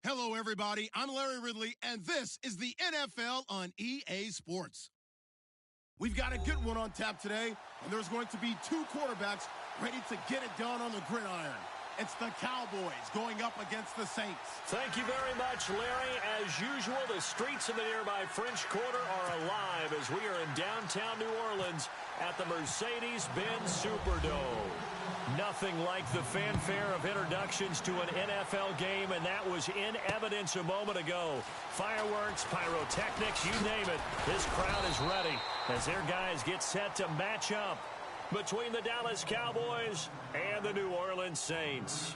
Hello, everybody. I'm Larry Ridley, and this is the NFL on EA Sports. We've got a good one on tap today, and there's going to be two quarterbacks ready to get it done on the gridiron. It's the Cowboys going up against the Saints. Thank you very much, Larry. As usual, the streets of the nearby French Quarter are alive as we are in downtown New Orleans at the Mercedes-Benz Superdome. Nothing like the fanfare of introductions to an NFL game, and that was in evidence a moment ago. Fireworks, pyrotechnics, you name it. This crowd is ready as their guys get set to match up between the Dallas Cowboys and the New Orleans Saints.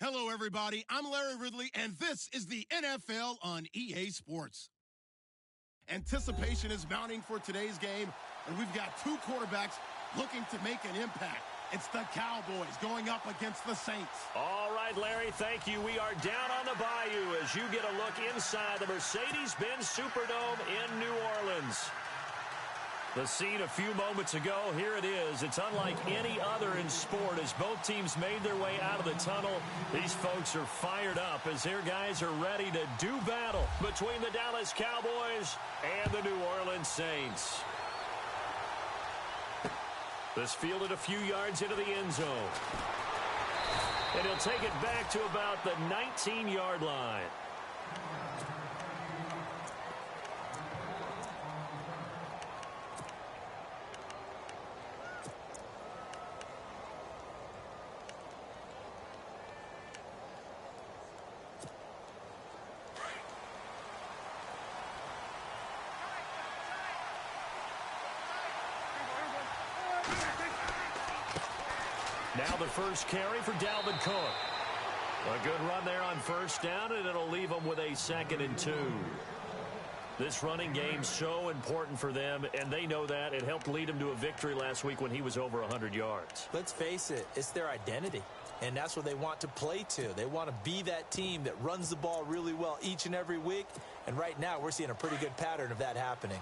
Hello, everybody. I'm Larry Ridley, and this is the NFL on EA Sports. Anticipation is mounting for today's game, and we've got two quarterbacks looking to make an impact. It's the Cowboys going up against the Saints. All right, Larry, thank you. We are down on the bayou as you get a look inside the Mercedes-Benz Superdome in New Orleans. The scene a few moments ago, here it is. It's unlike any other in sport as both teams made their way out of the tunnel. These folks are fired up as their guys are ready to do battle between the Dallas Cowboys and the New Orleans Saints. This fielded a few yards into the end zone. And he'll take it back to about the 19-yard line. Now the first carry for Dalvin Cook. A good run there on first down, and it'll leave him with a 2nd and 2. This running game's so important for them, and they know that. It helped lead them to a victory last week when he was over 100 yards. Let's face it, it's their identity, and that's what they want to play to. They want to be that team that runs the ball really well each and every week, and right now we're seeing a pretty good pattern of that happening.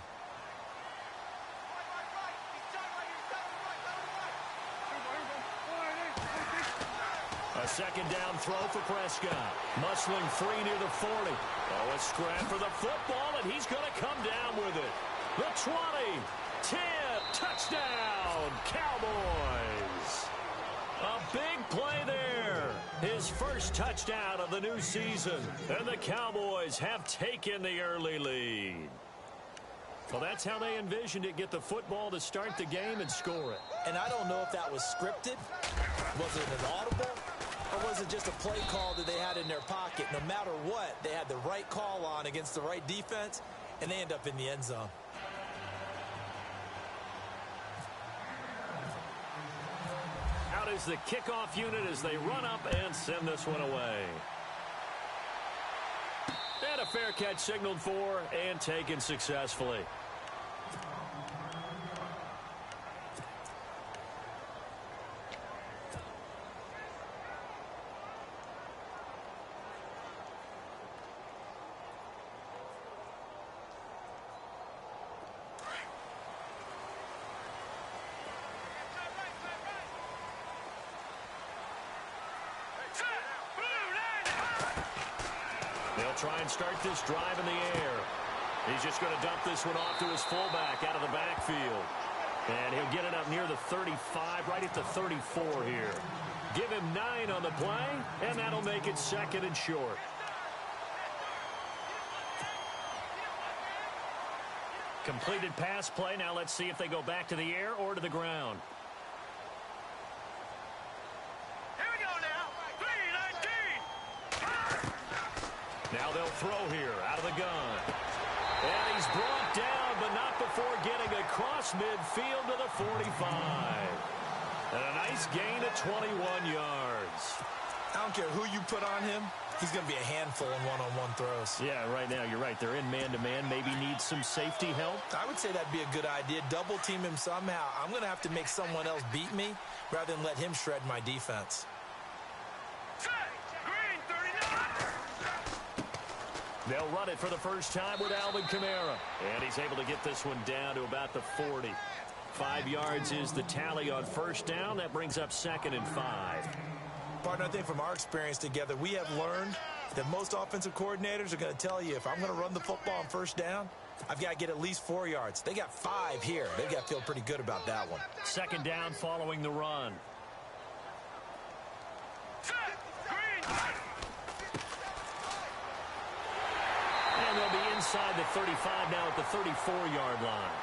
A second down throw for Prescott. Muscling free near the 40. Oh, a scrap for the football, and he's going to come down with it. The 20, 10, touchdown, Cowboys. A big play there. His first touchdown of the new season. And the Cowboys have taken the early lead. Well, that's how they envisioned it. Get the football to start the game and score it. And I don't know if that was scripted. Was it an audible? Or was it just a play call that they had in their pocket? No matter what, they had the right call on against the right defense, and they end up in the end zone. Out is the kickoff unit as they run up and send this one away. And a fair catch signaled for and taken successfully. They'll try and start this drive in the air. He's just going to dump this one off to his fullback out of the backfield. And he'll get it up near the 35, right at the 34 here. Give him 9 on the play, and that'll make it second and short. Completed pass play. Now let's see if they go back to the air or to the ground. Now they'll throw here out of the gun. And he's brought down, but not before getting across midfield to the 45. And a nice gain of 21 yards. I don't care who you put on him. He's going to be a handful in one-on-one throws. Yeah, right now, you're right. They're in man-to-man. Maybe needs some safety help. I would say that'd be a good idea. Double team him somehow. I'm going to have to make someone else beat me rather than let him shred my defense. They'll run it for the first time with Alvin Kamara. And he's able to get this one down to about the 40. 5 yards is the tally on first down. That brings up 2nd and 5. Partner, I think from our experience together, we have learned that most offensive coordinators are going to tell you, if I'm going to run the football on first down, I've got to get at least 4 yards. They got 5 here. They've got to feel pretty good about that one. Second down following the run. And they'll be inside the 35 now at the 34-yard line.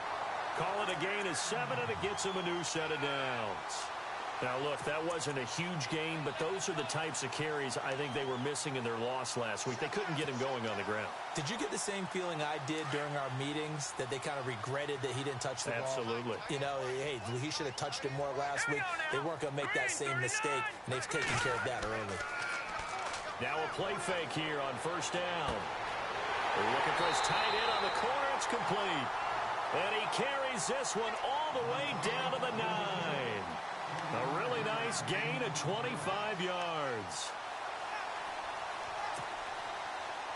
Call it a gain of 7, and it gets them a new set of downs. Now, look, that wasn't a huge gain, but those are the types of carries I think they were missing in their loss last week. They couldn't get him going on the ground. Did you get the same feeling I did during our meetings, that they kind of regretted that he didn't touch the ball? Absolutely. You know, hey, he should have touched it more last week. They weren't going to make that same mistake, and they've taken care of that early. Now a play fake here on first down. They're looking for his tight end on the corner. It's complete. And he carries this one all the way down to the 9. A really nice gain of 25 yards.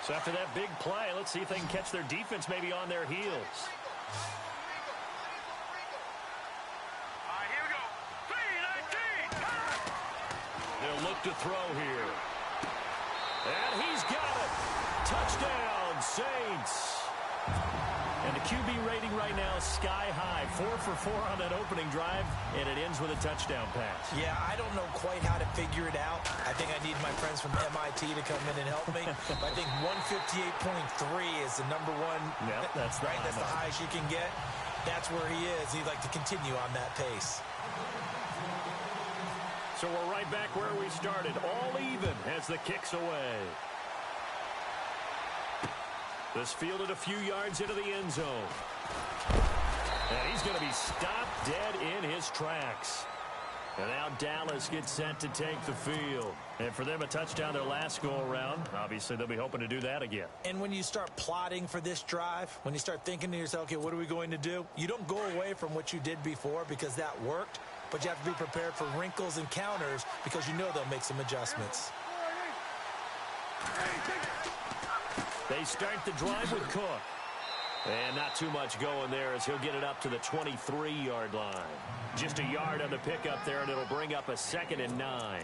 So after that big play, let's see if they can catch their defense maybe on their heels. Here we go. 3-19. They'll look to throw here. And he's got it. Touchdown, Saints. And the QB rating right now is sky high. 4 for 4 on that opening drive, and it ends with a touchdown pass. Yeah, I don't know quite how to figure it out. I think I need my friends from MIT to come in and help me. But I think 158.3 is the number one. Yeah, that's right. That's the highest you can get. That's where he is. He'd like to continue on that pace. So we're right back where we started. All even as the kick's away. This fielded a few yards into the end zone. And he's going to be stopped dead in his tracks. And now Dallas gets set to take the field. And for them, a touchdown their last go-around. Obviously, they'll be hoping to do that again. And when you start plotting for this drive, when you start thinking to yourself, okay, what are we going to do? You don't go away from what you did before because that worked, but you have to be prepared for wrinkles and counters because you know they'll make some adjustments. They start the drive with Cook. And not too much going there as he'll get it up to the 23-yard line. Just a yard on the pickup there, and it'll bring up a 2nd and 9.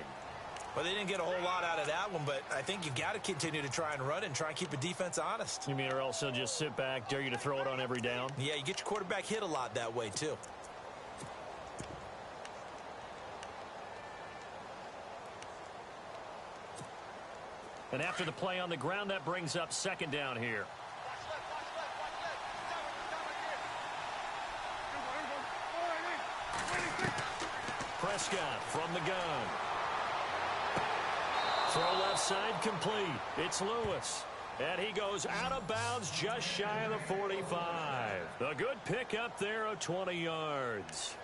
Well, they didn't get a whole lot out of that one, but I think you've got to continue to try and run it and try and keep the defense honest. You mean or else he'll just sit back, dare you to throw it on every down? Yeah, you get your quarterback hit a lot that way, too. And after the play on the ground, that brings up 2nd down here. Prescott from the gun. Throw left side complete. It's Lewis. And he goes out of bounds just shy of the 45. A good pickup there of 20 yards.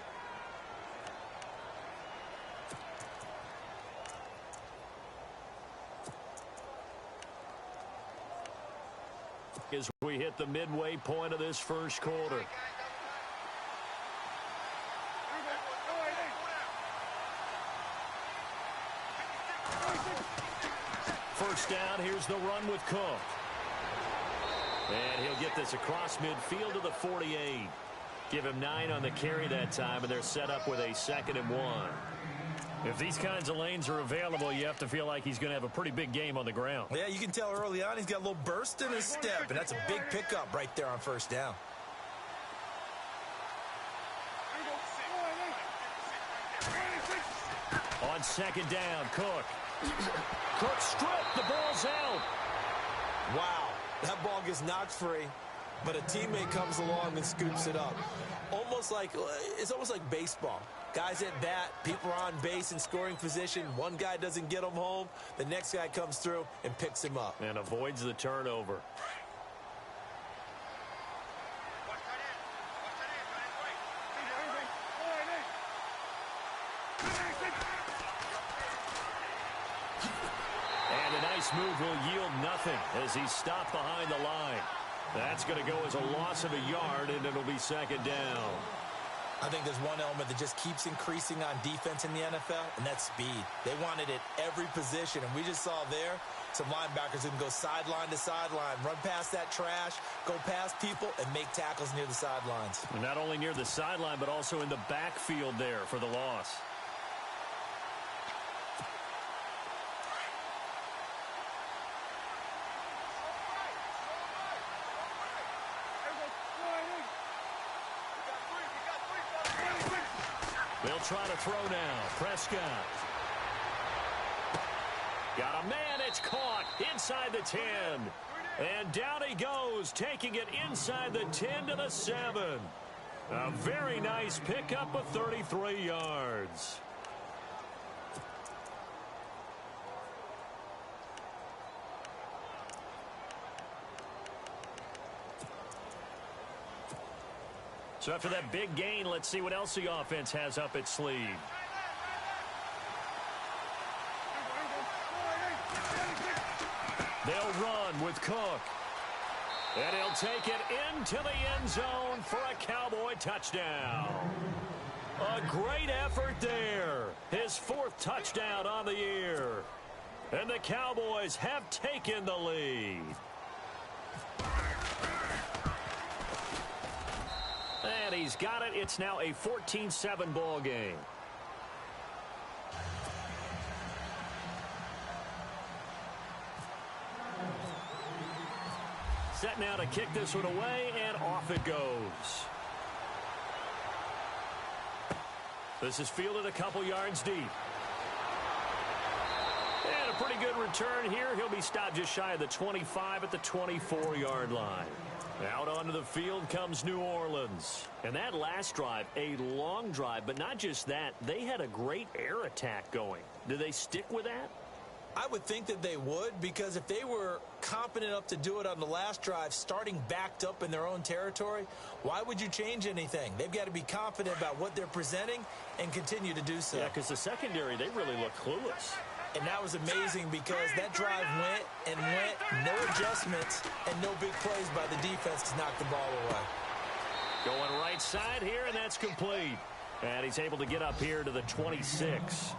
As we hit the midway point of this first quarter. First down, here's the run with Cook. And he'll get this across midfield to the 48. Give him 9 on the carry that time, and they're set up with a 2nd and 1. If these kinds of lanes are available, you have to feel like he's going to have a pretty big game on the ground. Yeah, you can tell early on he's got a little burst in his step, and that's a big pickup right there on first down. On 2nd down, Cook. Cook stripped. The ball's out. Wow, that ball gets knocked free, but a teammate comes along and scoops it up. It's almost like baseball. Guys at bat, people are on base in scoring position. One guy doesn't get him home. The next guy comes through and picks him up. And avoids the turnover. And a nice move will yield nothing as he's stopped behind the line. That's going to go as a loss of a yard, and it'll be 2nd down. I think there's one element that just keeps increasing on defense in the NFL, and that's speed. They want it at every position, and we just saw there some linebackers who can go sideline to sideline, run past that trash, go past people, and make tackles near the sidelines. And not only near the sideline, but also in the backfield there for the loss. They'll try to throw now. Prescott. Got a man. It's caught inside the 10. And down he goes, taking it inside the 10 to the 7. A very nice pickup of 33 yards. So after that big gain, let's see what else the offense has up its sleeve. They'll run with Cook. And he'll take it into the end zone for a Cowboy touchdown. A great effort there. His 4th touchdown on the year. And the Cowboys have taken the lead. And he's got it. It's now a 14-7 ball game. Set now to kick this one away, and off it goes. This is fielded a couple yards deep. And a pretty good return here. He'll be stopped just shy of the 25 at the 24-yard line. Out onto the field comes New Orleans. And that last drive, a long drive, but not just that. They had a great air attack going. Do they stick with that? I would think that they would, because if they were confident enough to do it on the last drive, starting backed up in their own territory, why would you change anything? They've got to be confident about what they're presenting and continue to do so. Yeah, because the secondary, they really look clueless. And that was amazing because that drive went and went, no adjustments, and no big plays by the defense to knock the ball away. Going right side here, and that's complete. And he's able to get up here to the 26.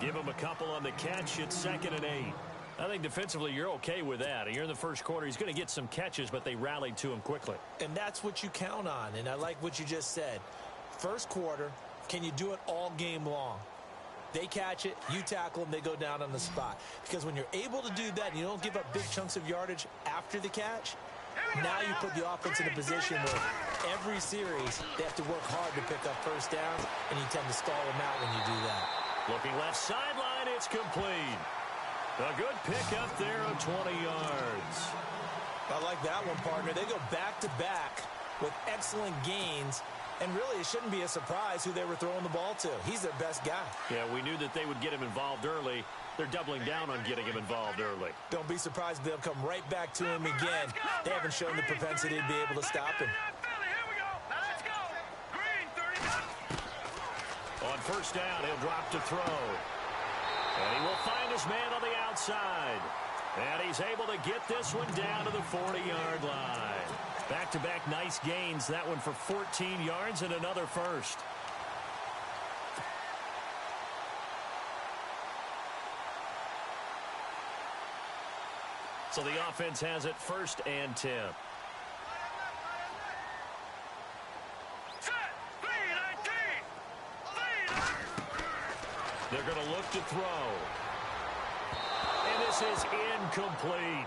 Give him a couple on the catch. It's 2nd and 8. I think defensively you're okay with that. You're in the first quarter. He's going to get some catches, but they rallied to him quickly. And that's what you count on, and I like what you just said. First quarter, can you do it all game long? They catch it, you tackle them, they go down on the spot. Because when you're able to do that and you don't give up big chunks of yardage after the catch, now you put the offense in a position where every series they have to work hard to pick up first downs, and you tend to stall them out when you do that. Looking left sideline, it's complete. A good pick up there of 20 yards. I like that one, partner. They go back-to-back with excellent gains, and really it shouldn't be a surprise who they were throwing the ball to. He's their best guy. Yeah, we knew that they would get him involved early. They're doubling down on getting him involved early. Don't be surprised if they'll come right back to him again. They haven't shown the propensity to be able to stop him. On first down, he'll drop to throw. And he will find his man on the outside. And he's able to get this one down to the 40-yard line. Back-to-back nice gains. That one for 14 yards and another first. So the offense has it 1st and 10. They're going to look to throw. And this is incomplete.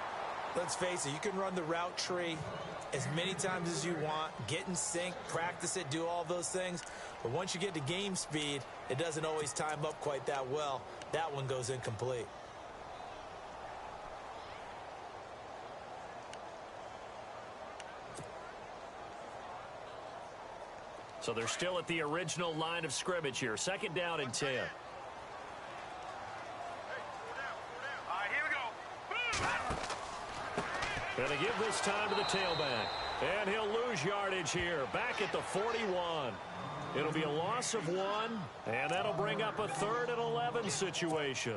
Let's face it, you can run the route tree as many times as you want, get in sync, practice it, do all those things. But once you get to game speed, it doesn't always time up quite that well. That one goes incomplete. So they're still at the original line of scrimmage here. 2nd down and 10. Going to give this time to the tailback. And he'll lose yardage here. Back at the 41. It'll be a loss of 1. And that'll bring up a 3rd and 11 situation.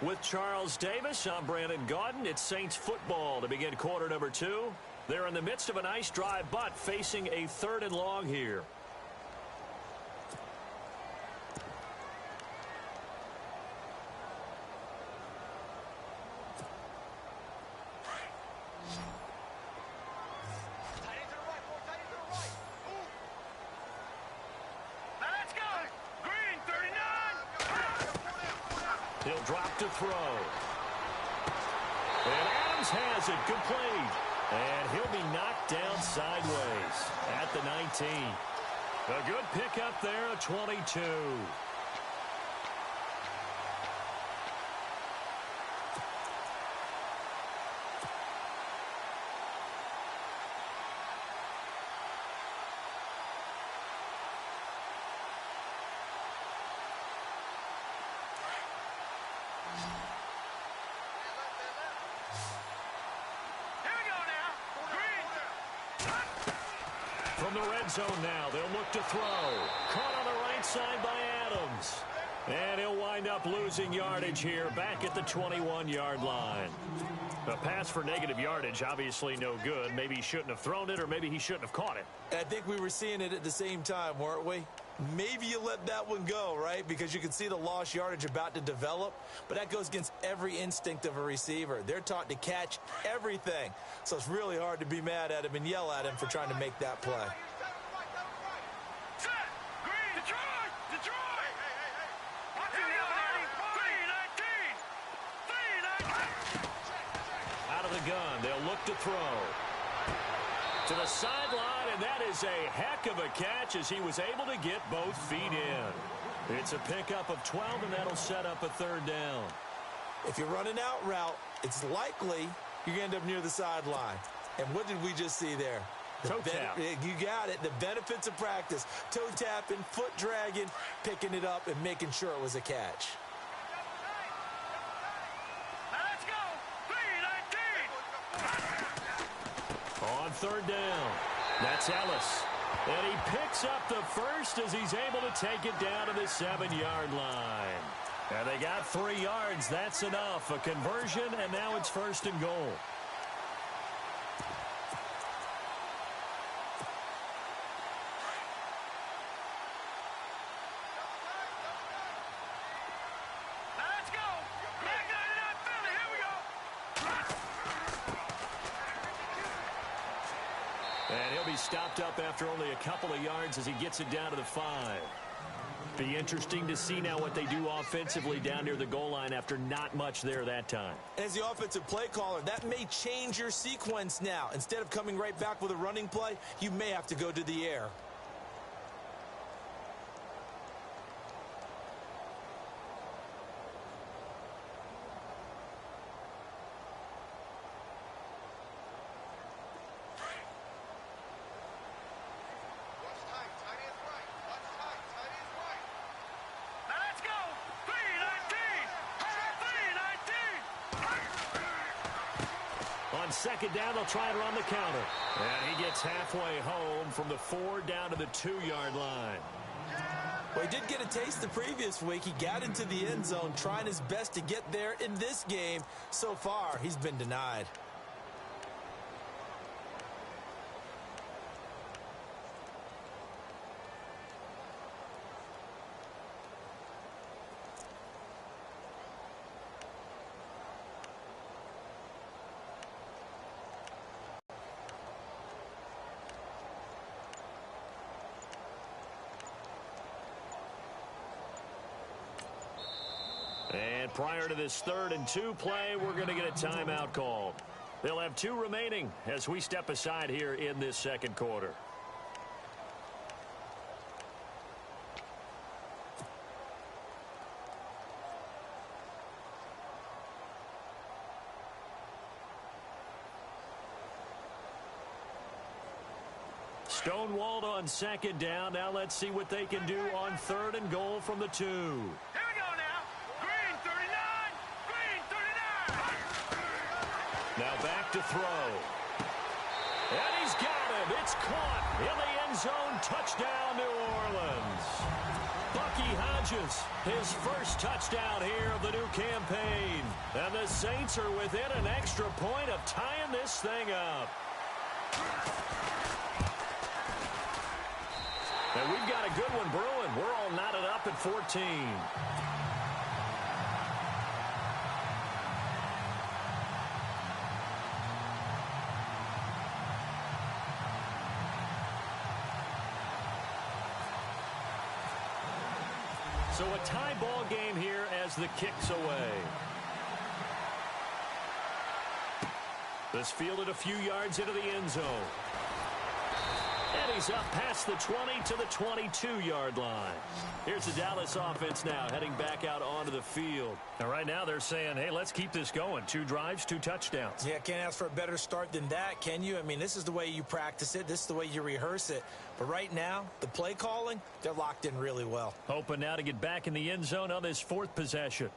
With Charles Davis, I'm Brandon Gaudin. It's Saints football to begin quarter number 2. They're in the midst of a nice drive, but facing a 3rd and long here. He'll drop to throw. And Adams has it complete. And he'll be knocked down sideways at the 19. A good pickup there, a 22. From the red zone now, they'll look to throw. Caught on the right side by Adams. And he'll wind up losing yardage here back at the 21-yard line. A pass for negative yardage, obviously no good. Maybe he shouldn't have thrown it, or maybe he shouldn't have caught it. I think we were seeing it at the same time, weren't we? Maybe you let that one go, right? Because you can see the lost yardage about to develop. But that goes against every instinct of a receiver. They're taught to catch everything. So it's really hard to be mad at him and yell at him for trying to make that play. Out of the gun, they'll look to throw. To the sideline, and that is a heck of a catch as he was able to get both feet in. It's a pickup of 12, and that'll set up a 3rd down. If you're running out route, it's likely you're going to end up near the sideline. And what did we just see there? Toe tap. You got it. The benefits of practice. Toe tapping, foot dragging, picking it up, and making sure it was a catch. Let's go. 3-19. On third down, that's Ellis. And he picks up the first as he's able to take it down to the 7-yard line. And they got 3 yards. That's enough. A conversion, and now it's first and goal. Let's go. Back 99 Philly. Here we go. And he'll be stopped up after only a couple of yards as he gets it down to the 5. Be interesting to see now what they do offensively down near the goal line after not much there that time. As the offensive play caller, that may change your sequence now. Instead of coming right back with a running play, you may have to go to the air. Let's go. 3-19. On second down, they'll try it around the counter. And he gets halfway home from the 4 down to the 2-yard line. Well, he did get a taste the previous week. He got into the end zone, trying his best to get there in this game. So far, he's been denied. And prior to this 3rd and 2 play, we're going to get a timeout called. They'll have 2 remaining as we step aside here in this second quarter. Stonewalled on second down. Now let's see what they can do on 3rd and goal from the 2. Here we go now. Green 39. Green 39. Now back to throw. And he's got him. It's caught in the end zone. Touchdown, New Orleans. Bucky Hodges, his first touchdown here of the new campaign. And the Saints are within an extra point of tying this thing up. And we've got a good one brewing. We're all knotted up at 14. So a tie ball game here as the kick's away. This fielded a few yards into the end zone. And he's up past the 20 to the 22-yard line. Here's the Dallas offense now heading back out onto the field. And right now they're saying, hey, let's keep this going. 2 drives, 2 touchdowns. Yeah, can't ask for a better start than that, can you? I mean, this is the way you practice it. This is the way you rehearse it. But right now, the play calling, they're locked in really well. Hoping now to get back in the end zone on this 4th possession.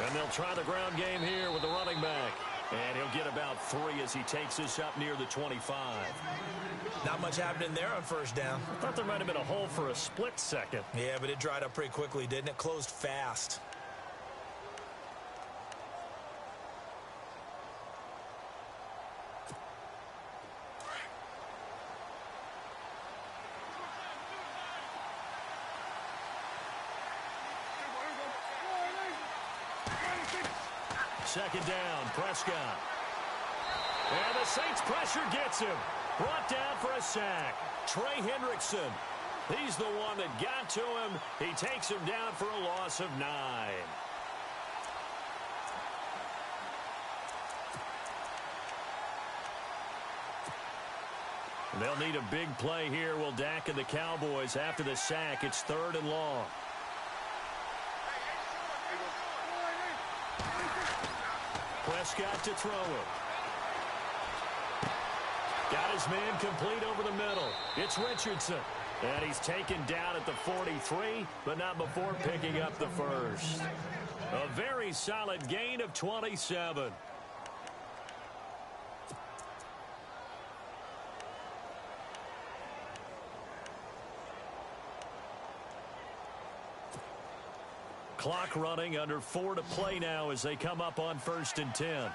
And they'll try the ground game here with the running back. And he'll get about 3 as he takes this up near the 25. Not much happening there on first down. I thought there might have been a hole for a split second. Yeah, but it dried up pretty quickly, didn't it? Closed fast. Second down, Prescott. And the Saints pressure gets him. Brought down for a sack. Trey Hendrickson. He's the one that got to him. He takes him down for a loss of 9. They'll need a big play here. Will Dak and the Cowboys after the sack. It's 3rd and long. Prescott to throw it. Got his man complete over the middle. It's Richardson. And he's taken down at the 43, but not before picking up the first. A very solid gain of 27. Clock running, under 4 to play now as they come up on 1st and 10.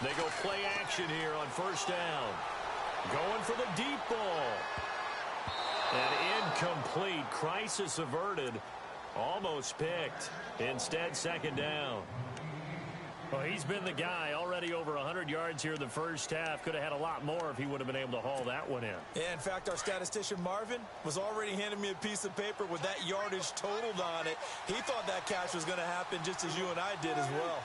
They go play action here on 1st down. Going for the deep ball. And incomplete. Crisis averted. Almost picked. Instead, 2nd down. Well, he's been the guy. Already over 100 yards here in the first half. Could have had a lot more if he would have been able to haul that one in. Yeah, in fact, our statistician Marvin was already handing me a piece of paper with that yardage totaled on it. He thought that catch was going to happen just as you and I did as well.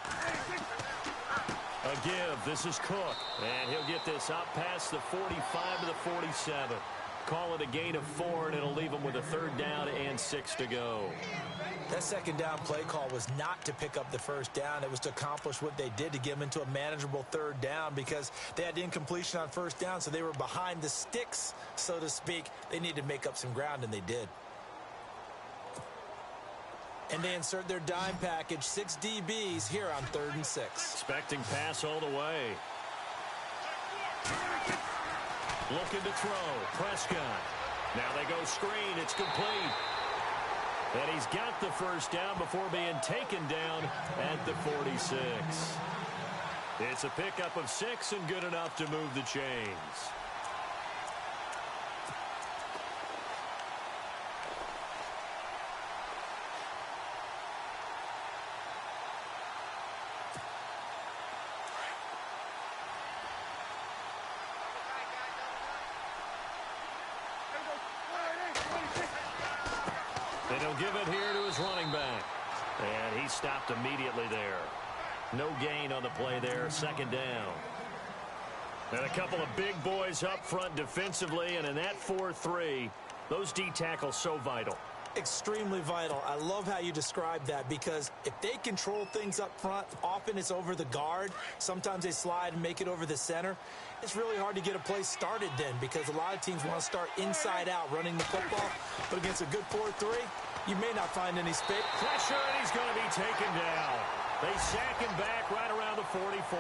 A give. This is Cook. And he'll get this up past the 45 to the 47. Call it a gain of 4, and it'll leave them with a 3rd down and 6 to go. That 2nd down play call was not to pick up the 1st down. It was to accomplish what they did to get them into a manageable 3rd down because they had incompletion on 1st down, so they were behind the sticks, so to speak. They needed to make up some ground, and they did. And they insert their dime package, 6 DBs here on 3rd and 6. Expecting pass all the way. Looking to throw. Prescott. Now they go screen. It's complete. And he's got the 1st down before being taken down at the 46. It's a pickup of 6 and good enough to move the chains. And he'll give it here to his running back. And he stopped immediately there. No gain on the play there. 2nd down. And a couple of big boys up front defensively. And in that 4-3, those D tackles so vital. Extremely vital. I love how you describe that because if they control things up front, often it's over the guard. Sometimes they slide and make it over the center. It's really hard to get a play started then because a lot of teams want to start inside out running the football. But against a good 4-3, you may not find any space. Pressure, and he's going to be taken down. They sack him back right around the 44.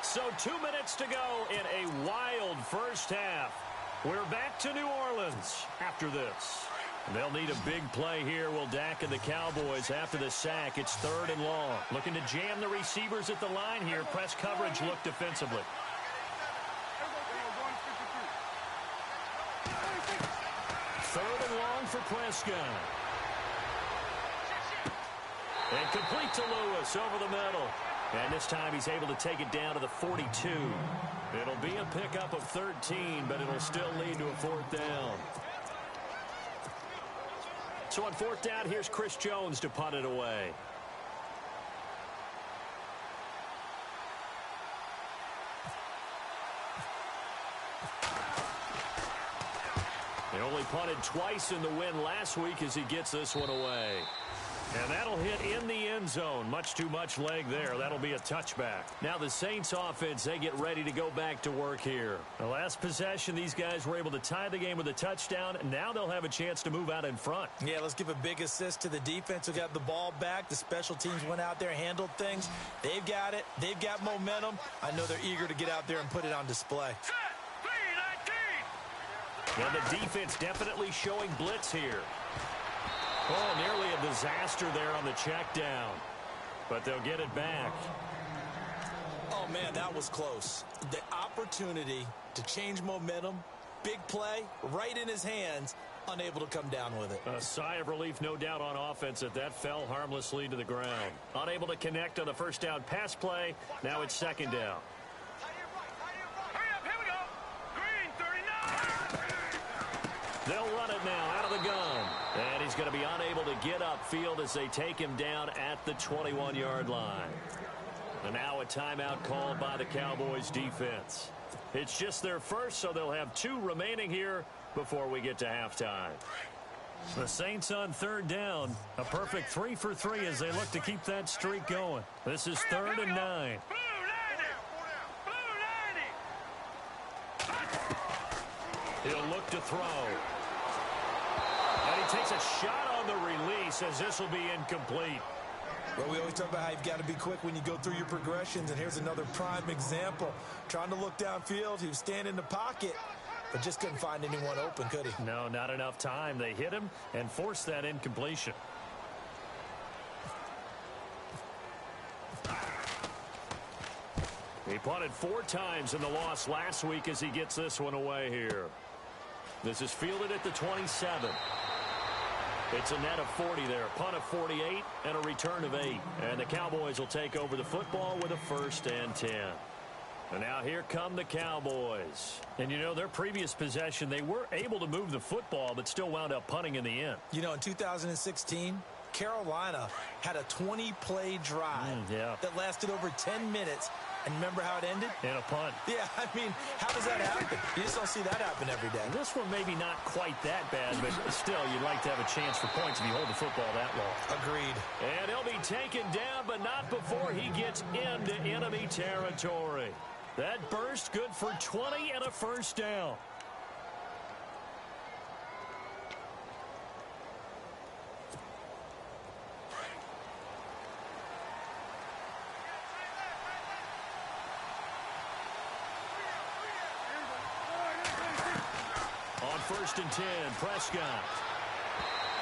So 2 minutes to go in a wild first half. We're back to New Orleans after this. They'll need a big play here. Will Dak and the Cowboys after the sack. It's 3rd and long. Looking to jam the receivers at the line here. Press coverage look defensively. 3rd and long for Prescott. And complete to Lewis over the middle. And this time he's able to take it down to the 42. It'll be a pickup of 13, but it'll still lead to a 4th down. So on 4th down, here's Chris Jones to punt it away. He only punted twice in the win last week as he gets this one away. And that'll hit in the end zone. Much too much leg there. That'll be a touchback. Now the Saints offense, they get ready to go back to work here. The last possession, these guys were able to tie the game with a touchdown. Now they'll have a chance to move out in front. Yeah, let's give a big assist to the defense who got the ball back. The special teams went out there, handled things. They've got it. They've got momentum. I know they're eager to get out there and put it on display. Well, the defense definitely showing blitz here. Oh, nearly a disaster there on the check down. But they'll get it back. Oh, man, that was close. The opportunity to change momentum, big play, right in his hands, unable to come down with it. A sigh of relief, no doubt, on offense that fell harmlessly to the ground. Unable to connect on the 1st down pass play. Now it's 2nd down. They'll run it now out of the gun. And he's he's going to be unable to get upfield as they take him down at the 21-yard line. And now a timeout called by the Cowboys defense. It's just their first, so they'll have 2 remaining here before we get to halftime. The Saints on third down. A perfect 3 for 3 as they look to keep that streak going. This is 3rd and 9. He'll look to throw. And he takes a shot on the release as this will be incomplete. Well, we always talk about how you've got to be quick when you go through your progressions, and here's another prime example. Trying to look downfield, he was standing in the pocket, but just couldn't find anyone open, could he? No, not enough time. They hit him and forced that incompletion. He punted 4 times in the loss last week as he gets this one away here. This is fielded at the 27. It's a net of 40 there. Punt of 48 and a return of 8. And the Cowboys will take over the football with a 1st and 10. And now here come the Cowboys. And, you know, their previous possession, they were able to move the football but still wound up punting in the end. You know, in 2016, Carolina had a 20-play drive that lasted over 10 minutes. And remember how it ended? In a punt. Yeah, I mean, how does that happen? You just don't see that happen every day. This one maybe not quite that bad, but still, you'd like to have a chance for points if you hold the football that long. Agreed. And he'll be taken down, but not before he gets into enemy territory. That burst good for 20 and a 1st down. On 1st and 10, Prescott.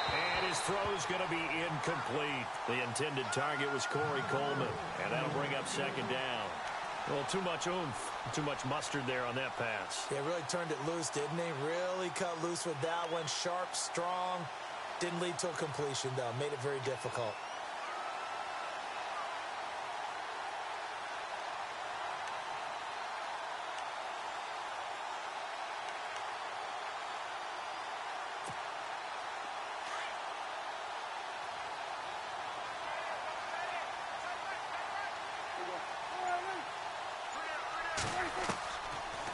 And his throw's going to be incomplete. The intended target was Corey Coleman. And that'll bring up 2nd down. Well, too much oomph, too much mustard there on that pass. Yeah, really turned it loose, didn't he? Really cut loose with that one. Sharp, strong. Didn't lead to a completion, though. Made it very difficult.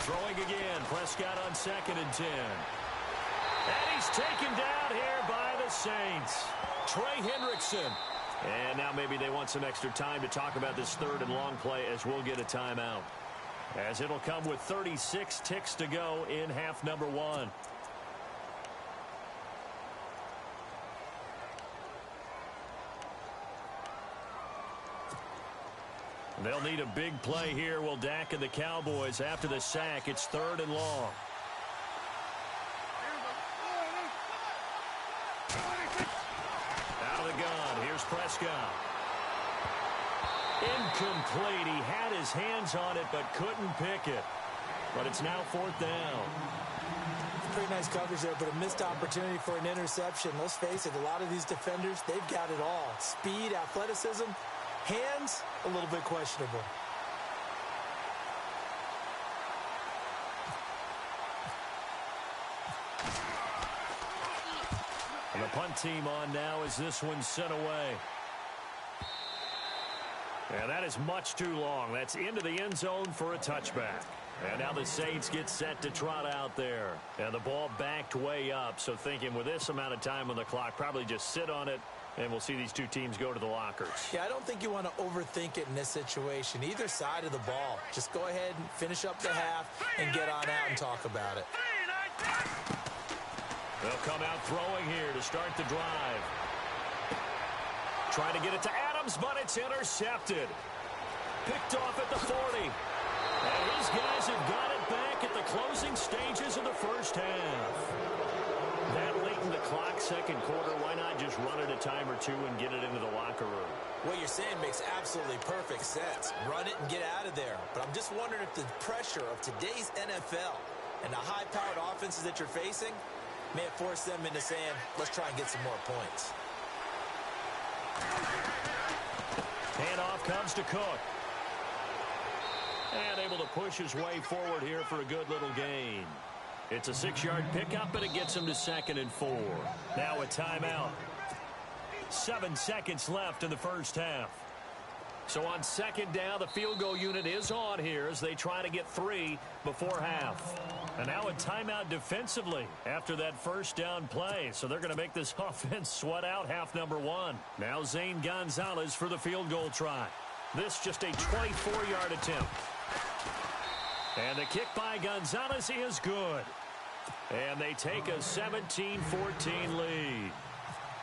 Throwing again, Prescott on 2nd and 10. And he's taken down here by the Saints. Trey Hendrickson. And now maybe they want some extra time to talk about this 3rd and long play as we'll get a timeout. As it'll come with 36 ticks to go in half number 1. They'll need a big play here, will Dak and the Cowboys. After the sack, it's 3rd and long. Out of the gun, here's Prescott. Incomplete. He had his hands on it but couldn't pick it. But it's now 4th down. Pretty nice coverage there, but a missed opportunity for an interception. Let's face it, a lot of these defenders, they've got it all. Speed, athleticism. Hands, a little bit questionable. And the punt team on now as this one's sent away. And that is much too long. That's into the end zone for a touchback. And now the Saints get set to trot out there. And the ball backed way up. So thinking with this amount of time on the clock, probably just sit on it. And we'll see these 2 teams go to the lockers. Yeah, I don't think you want to overthink it in this situation. Either side of the ball. Just go ahead and finish up the half and get on out and talk about it. They'll come out throwing here to start the drive. Trying to get it to Adams, but it's intercepted. Picked off at the 40. And his guys have got it back at the closing stages of the 1st half. That late in the clock, 2nd quarter, why not just run it a time or 2 and get it into the locker room? What you're saying makes absolutely perfect sense. Run it and get out of there. But I'm just wondering if the pressure of today's NFL and the high-powered offenses that you're facing may have forced them into saying, let's try and get some more points. Handoff comes to Cook. And able to push his way forward here for a good little gain. It's a 6-yard pickup, and it gets him to 2nd and 4. Now a timeout. 7 seconds left in the first half. So on 2nd down, the field goal unit is on here as they try to get 3 before half. And now a timeout defensively after that first down play. So they're going to make this offense sweat out half number 1. Now Zane Gonzalez for the field goal try. This just a 24-yard attempt. And the kick by Gonzalez is good. And they take a 17-14 lead.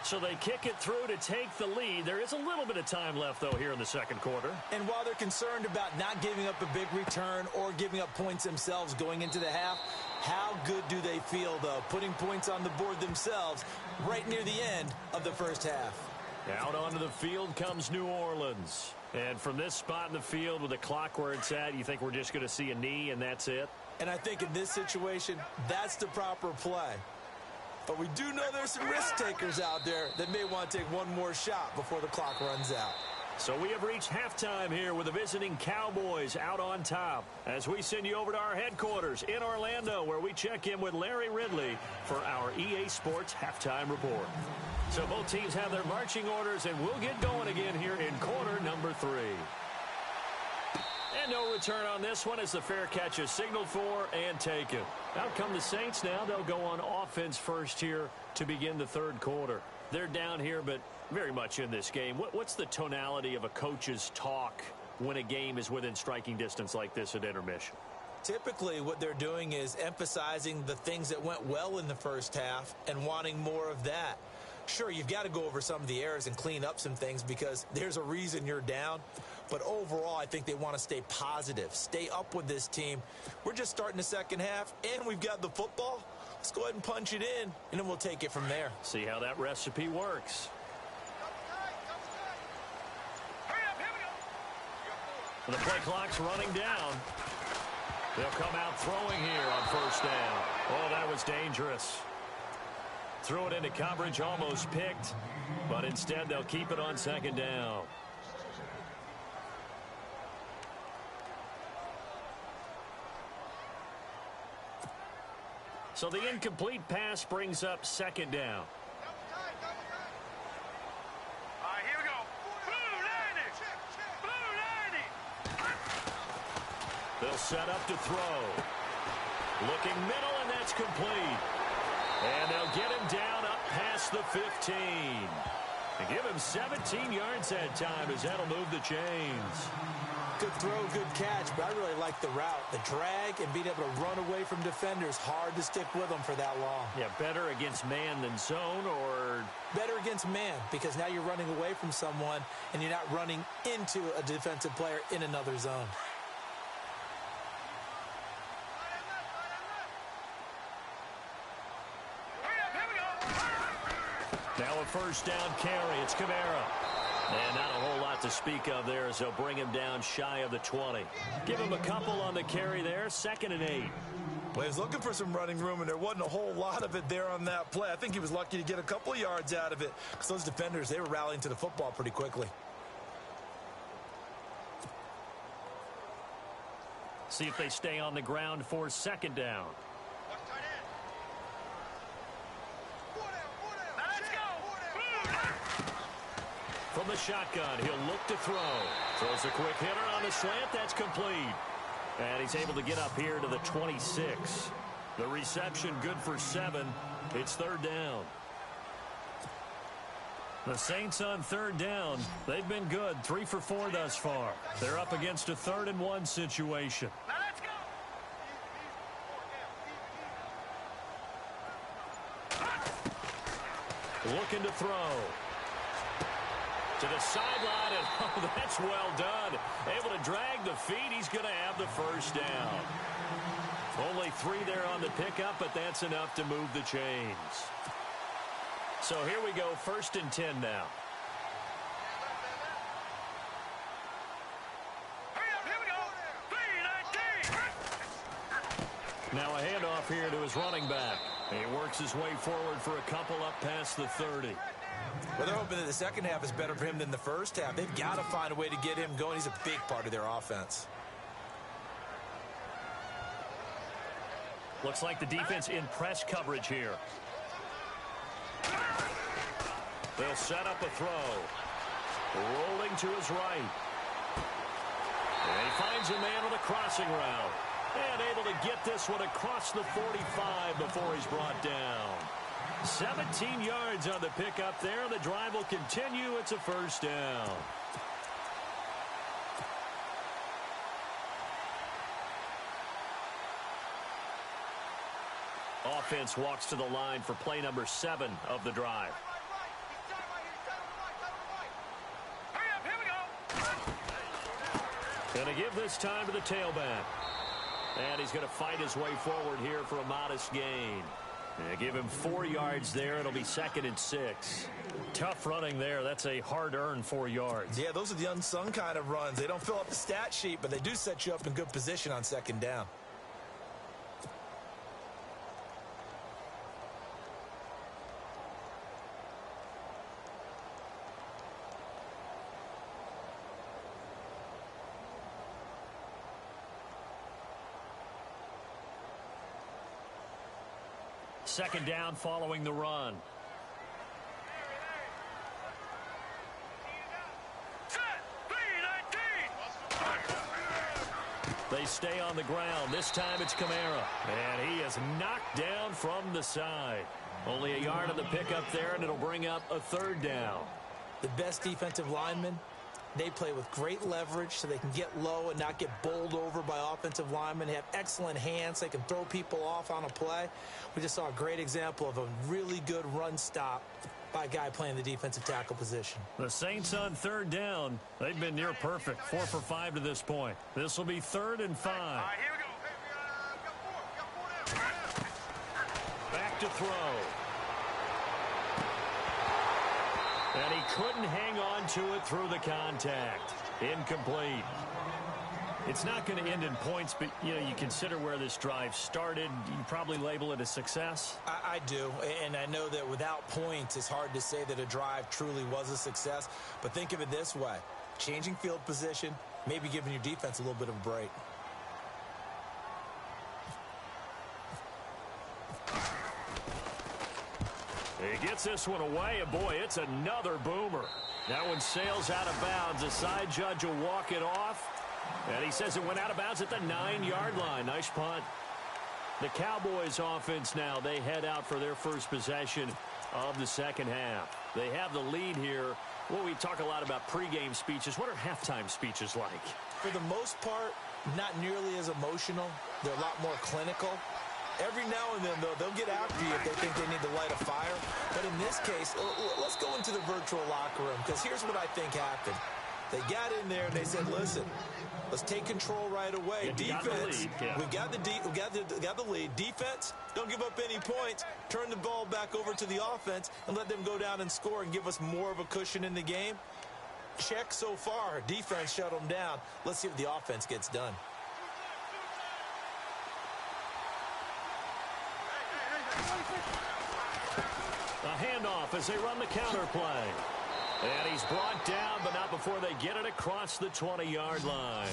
So they kick it through to take the lead. There is a little bit of time left, though, here in the second quarter. And while they're concerned about not giving up a big return or giving up points themselves going into the half, how good do they feel, though, putting points on the board themselves right near the end of the first half? Out onto the field comes New Orleans. And from this spot in the field with the clock where it's at, you think we're just going to see a knee and that's it? And I think in this situation, that's the proper play. But we do know there's some risk takers out there that may want to take one more shot before the clock runs out. So we have reached halftime here with the visiting Cowboys out on top as we send you over to our headquarters in Orlando where we check in with Larry Ridley for our EA Sports Halftime Report. So both teams have their marching orders, and we'll get going again here in quarter number 3. And no return on this one as the fair catch is signaled for and taken. Out come the Saints now. They'll go on offense first here to begin the third quarter. They're down here, but very much in this game. What's the tonality of a coach's talk when a game is within striking distance like this at intermission? Typically, what they're doing is emphasizing the things that went well in the first half and wanting more of that. Sure, you've got to go over some of the errors and clean up some things because there's a reason you're down. But overall, I think they want to stay positive, stay up with this team. We're just starting the second half, and we've got the football. Let's go ahead and punch it in, and then we'll take it from there. See how that recipe works. The play clock's running down. They'll come out throwing here on first down. Oh, that was dangerous. Threw it into coverage, almost picked, but instead they'll keep it on second down. So the incomplete pass brings up second down. All right, here we go. Blue 90. They'll set up to throw. Looking middle, and that's complete. And they'll get him down up past the 15. And give him 17 yards that time as that'll move the chains. Good throw, good catch, but I really like the route. The drag and being able to run away from defenders. Hard to stick with them for that long. Yeah, better against man than zone, or? Better against man, because now you're running away from someone and you're not running into a defensive player in another zone. Now a first down carry. It's Kamara. And not a whole lot to speak of there as they'll bring him down shy of the 20. Give him a couple on the carry there. 2nd and 8. Well, he was looking for some running room, and there wasn't a whole lot of it there on that play. I think he was lucky to get a couple of yards out of it because those defenders, they were rallying to the football pretty quickly. See if they stay on the ground for second down. From the shotgun, he'll look to throw. Throws a quick hitter on the slant. That's complete. And he's able to get up here to the 26. The reception good for 7. It's third down. The Saints on third down. They've been good. 3 for 4 thus far. They're up against a 3rd and 1 situation. Now let's go. Looking to throw. To the sideline, and oh, that's well done. Able to drag the feet. He's going to have the first down. Only 3 there on the pickup, but that's enough to move the chains. So here we go, 1st and 10 now. Here we go. 3-19. Now a handoff here to his running back. He works his way forward for a couple up past the 30. Well, they're hoping that the second half is better for him than the first half. They've got to find a way to get him going. He's a big part of their offense. Looks like the defense in press coverage here. They'll set up a throw. Rolling to his right. And he finds a man with a crossing route. And able to get this one across the 45 before he's brought down. 17 yards on the pickup there. The drive will continue. It's a first down. Offense walks to the line for play number 7 of the drive. Going to give this time to the tailback. And he's going to fight his way forward here for a modest gain. Give him 4 yards there. It'll be 2nd and 6. Tough running there. That's a hard-earned 4 yards. Yeah, those are the unsung kind of runs. They don't fill up the stat sheet, but they do set you up in good position on 2nd down. Second down following the run. They stay on the ground. This time it's Kamara. And he is knocked down from the side. Only a yard on the pickup there, and it'll bring up a 3rd down. The best defensive linemen, they play with great leverage so they can get low and not get bowled over by offensive linemen. They have excellent hands. They can throw people off on a play. We just saw a great example of a really good run stop by a guy playing the defensive tackle position. The Saints on 3rd down. They've been near perfect. 4 for 5 to this point. This will be 3rd and 5. All right, here we go. Back to throw. And he couldn't hang on to it through the contact. Incomplete. It's not going to end in points, but, you consider where this drive started. You probably label it a success. I do, and I know that without points, it's hard to say that a drive truly was a success. But think of it this way. Changing field position, maybe giving your defense a little bit of a break. He gets this one away, and boy, it's another boomer. That one sails out of bounds. The side judge will walk it off. And he says it went out of bounds at the 9-yard line. Nice punt. The Cowboys offense now, they head out for their first possession of the second half. They have the lead here. Well, we talk a lot about pregame speeches. What are halftime speeches like? For the most part, not nearly as emotional. They're a lot more clinical. Every now and then, though, they'll get after you if they think they need to light a fire. But in this case, let's go into the virtual locker room, because here's what I think happened. They got in there and they said, listen, let's take control right away. Defense, we got the lead. Defense, don't give up any points. Turn the ball back over to the offense and let them go down and score and give us more of a cushion in the game. Check so far. Defense shut them down. Let's see if the offense gets done. A handoff as they run the counter play. And he's brought down, but not before they get it across the 20-yard line.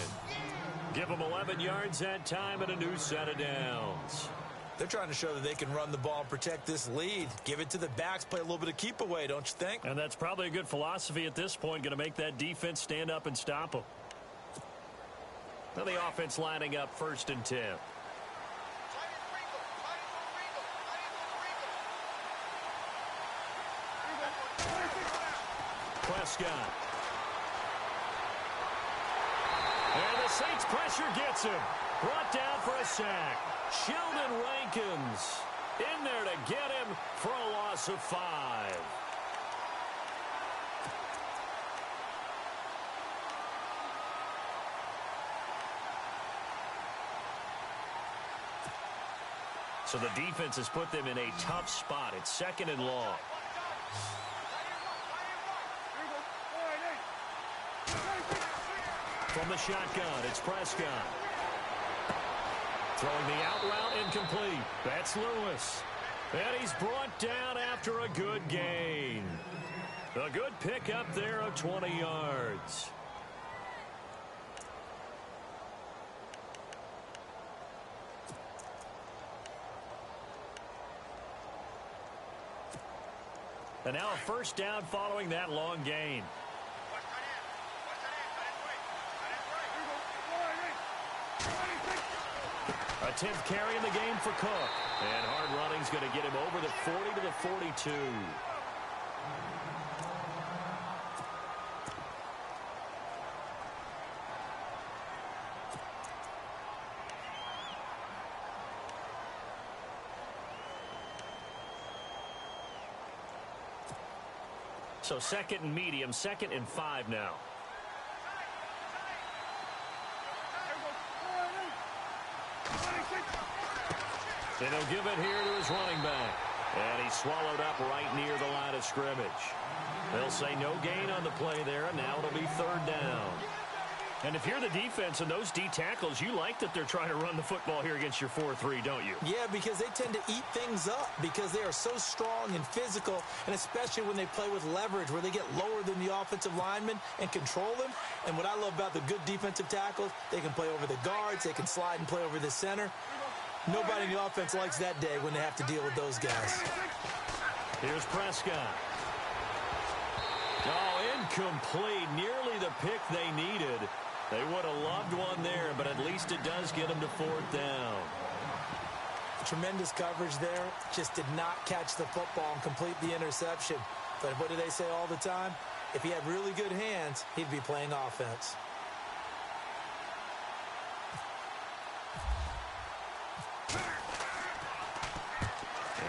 Give them 11 yards that time and a new set of downs. They're trying to show that they can run the ball and protect this lead. Give it to the backs, play a little bit of keep away, don't you think? And that's probably a good philosophy at this point, going to make that defense stand up and stop them. Now the offense lining up 1st and 10. Prescott. And the Saints pressure gets him. Brought down for a sack. Sheldon Rankins in there to get him for a loss of 5. So the defense has put them in a tough spot. It's 2nd and long. From the shotgun, it's Prescott. Throwing the out route incomplete. That's Lewis. And he's brought down after a good gain. A good pickup there of 20 yards. And now a first down following that long gain. A 10th carry in the game for Cook. And hard running's going to get him over the 40 to the 42. So second and medium, 2nd and 5 now. And he'll give it here to his running back. And he's swallowed up right near the line of scrimmage. They'll say no gain on the play there, and now it'll be 3rd down. And if you're the defense and those D tackles, you like that they're trying to run the football here against your 4-3, don't you? Yeah, because they tend to eat things up because they are so strong and physical, and especially when they play with leverage where they get lower than the offensive linemen and control them. And what I love about the good defensive tackles, they can play over the guards, they can slide and play over the center. Nobody in the offense likes that day when they have to deal with those guys. Here's Prescott. Oh, incomplete. Nearly the pick they needed. They would have loved one there, but at least it does get them to 4th down. Tremendous coverage there. Just did not catch the football and complete the interception. But what do they say all the time? If he had really good hands, he'd be playing offense.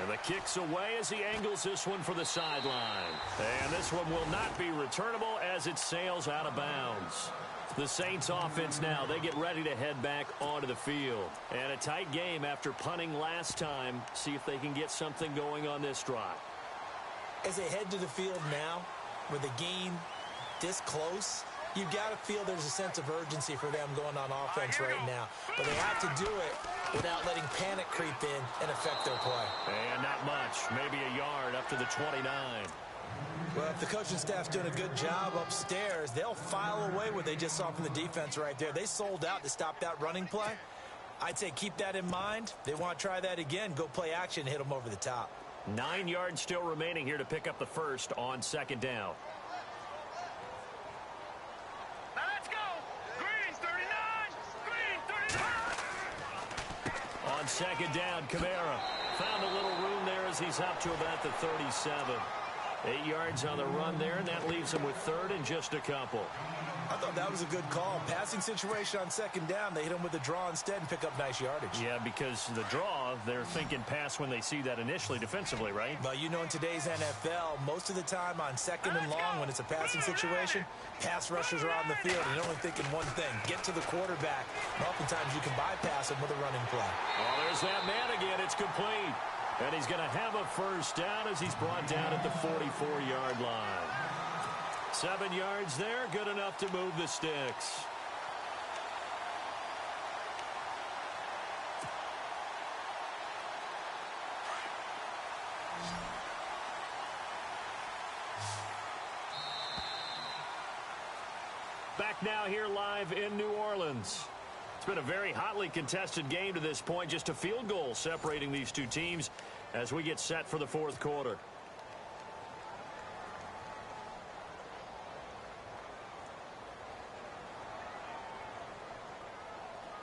And the kick's away as he angles this one for the sideline. And this one will not be returnable as it sails out of bounds. The Saints offense now, they get ready to head back onto the field. And a tight game after punting last time. See if they can get something going on this drive. As they head to the field now, with the game this close, you've got to feel there's a sense of urgency for them going on offense right now. But they have to do it without letting panic creep in and affect their play. And not much. Maybe a yard up to the 29. Well, if the coaching staff's doing a good job upstairs, they'll file away what they just saw from the defense right there. They sold out to stop that running play. I'd say keep that in mind. They want to try that again. Go play action, hit them over the top. 9 yards still remaining here to pick up the first on 2nd down. Now let's go. Green 39. Green 39. On 2nd down, Kamara found a little room there as he's up to about the 37. 8 yards on the run there, and that leaves him with 3rd and just a couple. I thought that was a good call. Passing situation on 2nd down. They hit him with the draw instead and pick up nice yardage. Yeah, because the draw, they're thinking pass when they see that initially defensively, right? But you know, in today's NFL, most of the time on 2nd and long, when it's a passing situation, pass rushers are on the field, and you're only thinking one thing, get to the quarterback. And oftentimes you can bypass him with a running play. Oh, there's that man again. It's complete. And he's going to have a first down as he's brought down at the 44-yard line. 7 yards there, good enough to move the sticks. Back now here live in New Orleans. It's been a very hotly contested game to this point. Just a field goal separating these two teams as we get set for the 4th quarter.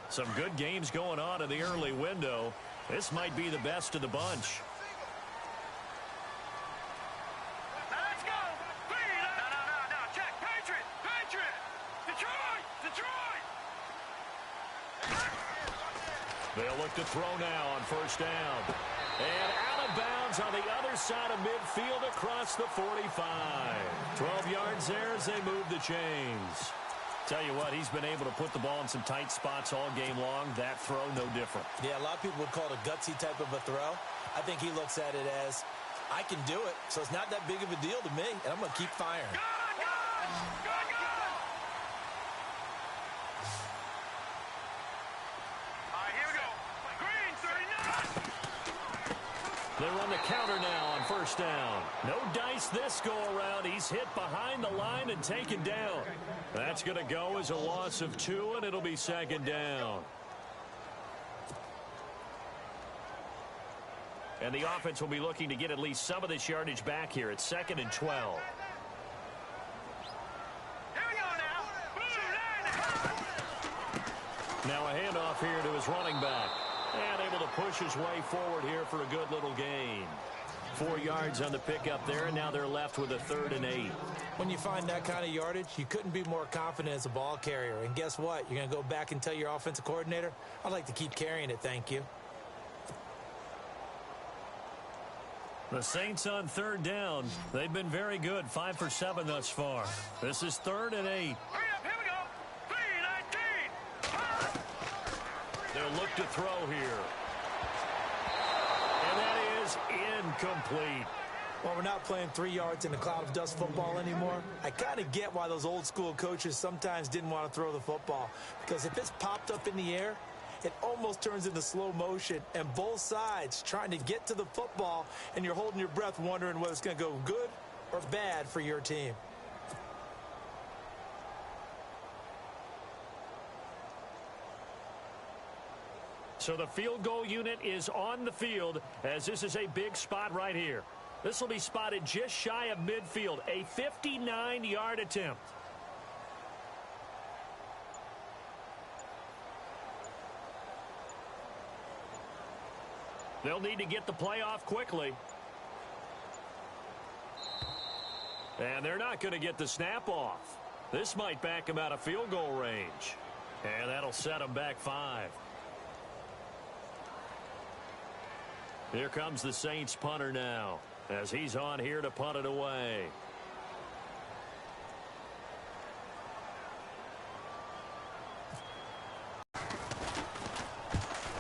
Some good games going on in the early window. This might be the best of the bunch. Now let's go. Green. No. Check. Patriot. Detroit. They'll look to throw now on 1st down. And out of bounds on the other side of midfield across the 45. 12 yards there as they move the chains. Tell you what, he's been able to put the ball in some tight spots all game long. That throw, no different. Yeah, a lot of people would call it a gutsy type of a throw. I think he looks at it as, I can do it, so it's not that big of a deal to me, and I'm going to keep firing. Good. All right, here we go. Green 39. They run the counter now on 1st down. No dice this go around. He's hit behind the line and taken down. That's going to go as a loss of 2, and it'll be 2nd down. And the offense will be looking to get at least some of this yardage back here. It's 2nd and 12. Here we go now. Now a handoff here to his running back. And able to push his way forward here for a good little gain. 4 yards on the pickup there, and now they're left with a 3rd and 8. When you find that kind of yardage, you couldn't be more confident as a ball carrier. And guess what? You're going to go back and tell your offensive coordinator, I'd like to keep carrying it, thank you. The Saints on 3rd down. They've been very good, 5 for 7 thus far. This is 3rd and 8. Hurry up, here we go. 3-19. They'll look to throw here. And that is incomplete. Well, we're not playing 3 yards in a cloud of dust football anymore. I kind of get why those old school coaches sometimes didn't want to throw the football. Because if it's popped up in the air, it almost turns into slow motion, and both sides trying to get to the football, and you're holding your breath wondering whether it's going to go good or bad for your team. So the field goal unit is on the field, as this is a big spot right here. This will be spotted just shy of midfield, a 59-yard attempt. They'll need to get the play off quickly. And they're not going to get the snap off. This might back them out of field goal range. And that'll set them back 5. Here comes the Saints punter now, as he's on here to punt it away.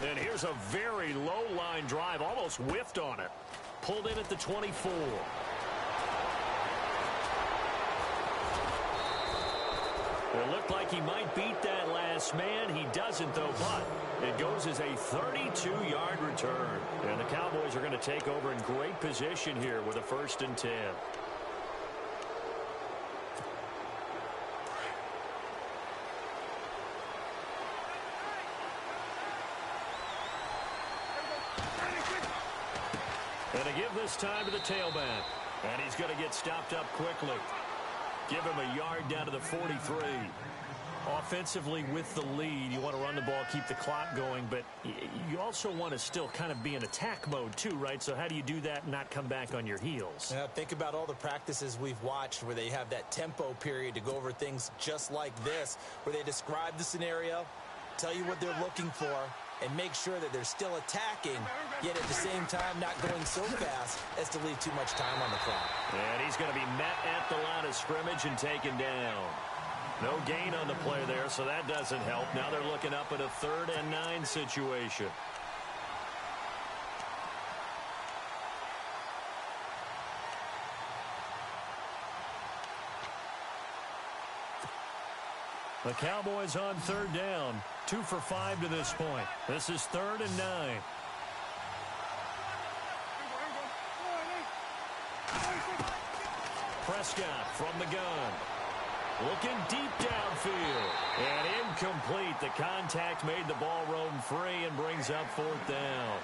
And here's a very low line drive, almost whiffed on it. Pulled in at the 24. It looked like he might beat that last man. He doesn't, though, but it goes as a 32-yard return. And the Cowboys are going to take over in great position here with a 1st and 10. And to give this time to the tailback. And he's going to get stopped up quickly. Give him a yard down to the 43. Offensively with the lead, you want to run the ball, keep the clock going, but you also want to still kind of be in attack mode too, right? So how do you do that and not come back on your heels? Yeah, think about all the practices we've watched where they have that tempo period to go over things just like this, where they describe the scenario, tell you what they're looking for, and make sure that they're still attacking, yet at the same time not going so fast as to leave too much time on the clock. And he's going to be met at the line of scrimmage and taken down. No gain on the play there, so that doesn't help. Now they're looking up at a 3rd and 9 situation. The Cowboys on 3rd down. 2 for 5 to this point. This is 3rd and 9. Prescott from the gun. Looking deep downfield. And incomplete. The contact made the ball roam free and brings up 4th down.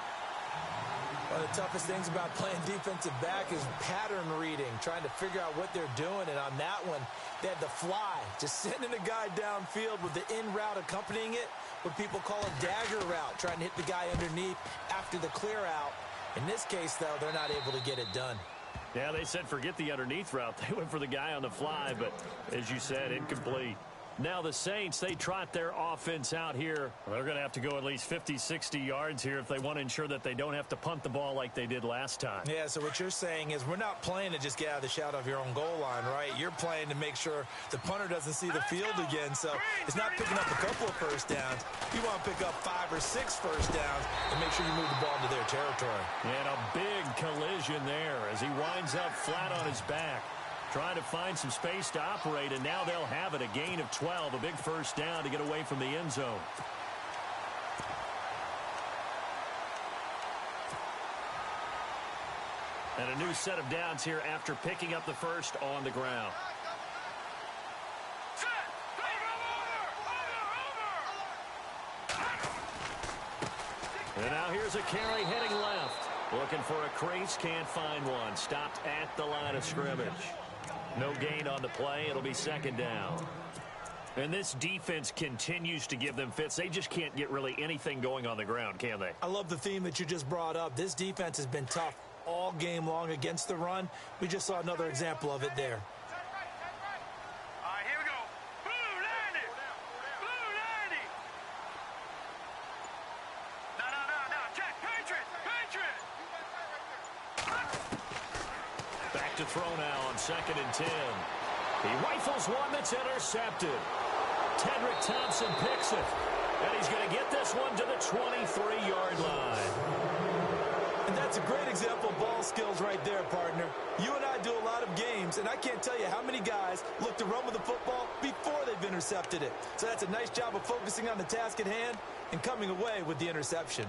One of the toughest things about playing defensive back is pattern reading, trying to figure out what they're doing. And on that one, they had the fly, just sending a guy downfield with the in route accompanying it, what people call a dagger route, trying to hit the guy underneath after the clear out. In this case, though, they're not able to get it done. Yeah, they said forget the underneath route. They went for the guy on the fly, but as you said, incomplete. Now the Saints, they trot their offense out here. They're going to have to go at least 50, 60 yards here if they want to ensure that they don't have to punt the ball like they did last time. Yeah, so what you're saying is we're not playing to just get out of the shadow of your own goal line, right? You're playing to make sure the punter doesn't see the field again. So it's not picking up a couple of first downs. You want to pick up 5 or 6 first downs and make sure you move the ball into their territory. And a big collision there as he winds up flat on his back. Trying to find some space to operate, and now they'll have it. A gain of 12, a big first down to get away from the end zone. And a new set of downs here after picking up the first on the ground. And now here's a carry heading left. Looking for a crease, can't find one. Stopped at the line of scrimmage. No gain on the play. It'll be second down. And this defense continues to give them fits. They just can't get really anything going on the ground, can they? I love the theme that you just brought up. This defense has been tough all game long against the run. We just saw another example of it there. All right, here we go. Blue 90. Blue 90. No. Check. Patriot. Back to throw now on 2nd and 10. He rifles one that's intercepted. Tedrick Thompson picks it. And he's going to get this one to the 23-yard line. And that's a great example of ball skills right there, partner. You and I do a lot of games, and I can't tell you how many guys look to run with the football before they've intercepted it. So that's a nice job of focusing on the task at hand and coming away with the interception.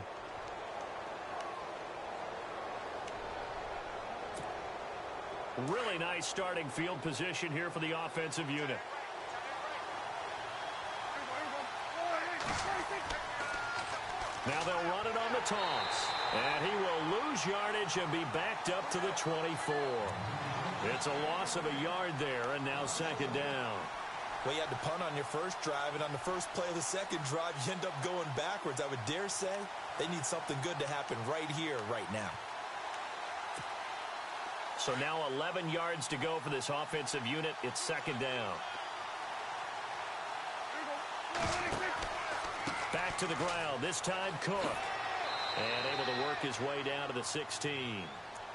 Really nice starting field position here for the offensive unit. Now they'll run it on the toss. And he will lose yardage and be backed up to the 24. It's a loss of a yard there, and now second down. Well, you had to punt on your first drive, and on the first play of the second drive, you end up going backwards. I would dare say they need something good to happen right here, right now. So now 11 yards to go for this offensive unit. It's second down. Back to the ground, this time Cook. And able to work his way down to the 16.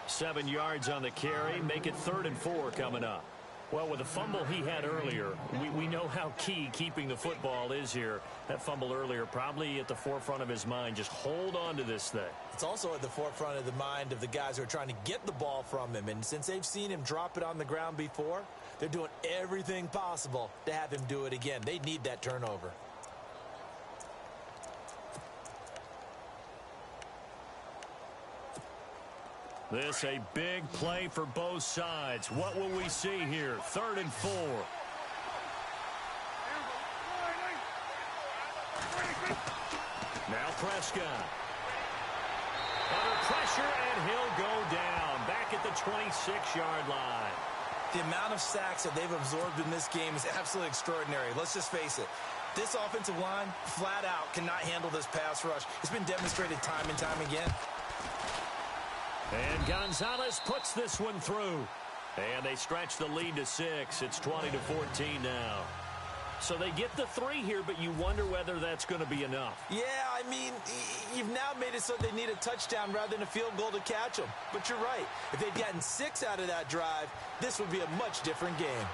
7 yards on the carry, make it 3rd and 4 coming up. Well, with the fumble he had earlier, we know how key keeping the football is here. That fumble earlier probably at the forefront of his mind. Just hold on to this thing. It's also at the forefront of the mind of the guys who are trying to get the ball from him. And since they've seen him drop it on the ground before, they're doing everything possible to have him do it again. They need that turnover. This a big play for both sides. What will we see here? 3rd and 4. Now Prescott. Under pressure, and he'll go down. Back at the 26-yard line. The amount of sacks that they've absorbed in this game is absolutely extraordinary. Let's just face it. This offensive line, flat out, cannot handle this pass rush. It's been demonstrated time and time again. And Gonzalez puts this one through. And they stretch the lead to 6. It's 20-14 now. So they get the 3 here, but you wonder whether that's going to be enough. Yeah, I mean, you've now made it so they need a touchdown rather than a field goal to catch them. But you're right. If they'd gotten 6 out of that drive, this would be a much different game.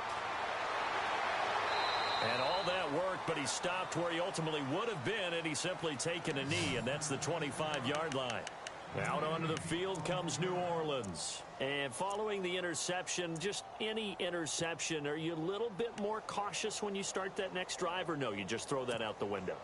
And all that worked, but he stopped where he ultimately would have been had he simply taken a knee, and that's the 25-yard line. Out onto the field comes New Orleans. And following the interception, just any interception, are you a little bit more cautious when you start that next drive, or no, you just throw that out the window?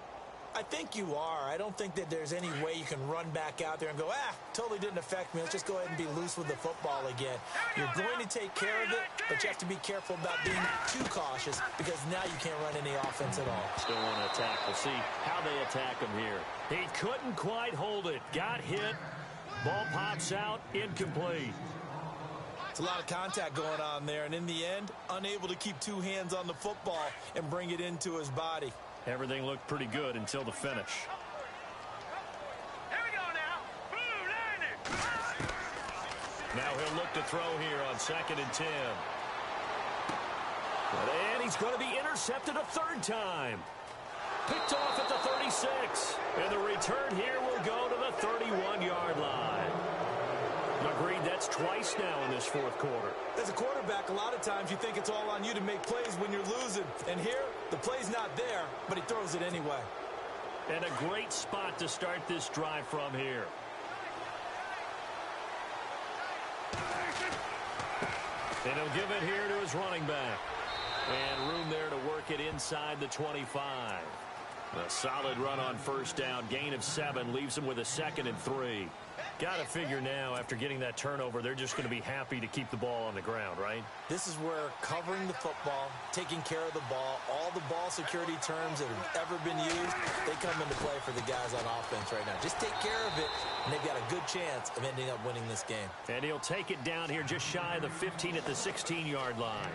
I think you are. I don't think that there's any way you can run back out there and go, totally didn't affect me. Let's just go ahead and be loose with the football again. You're going to take care of it, but you have to be careful about being too cautious because now you can't run any offense at all. Still want to attack. We'll see how they attack him here. He couldn't quite hold it. Got hit. Ball pops out. Incomplete. It's a lot of contact going on there, and in the end, unable to keep 2 hands on the football and bring it into his body. Everything looked pretty good until the finish. Here we go now. Blue 90. Now he'll look to throw here on 2nd and 10. And he's going to be intercepted a 3rd time. Picked off at the 36. And the return here will go to the 31-yard line. Agreed, that's twice now in this 4th quarter. As a quarterback, a lot of times you think it's all on you to make plays when you're losing. And here, the play's not there, but he throws it anyway. And a great spot to start this drive from here. And he'll give it here to his running back. And room there to work it inside the 25. A solid run on first down. Gain of 7 leaves them with a 2nd and 3. Got to figure now, after getting that turnover, they're just going to be happy to keep the ball on the ground, right? This is where covering the football, taking care of the ball, all the ball security terms that have ever been used, they come into play for the guys on offense right now. Just take care of it, and they've got a good chance of ending up winning this game. And he'll take it down here just shy of the 15 at the 16-yard line.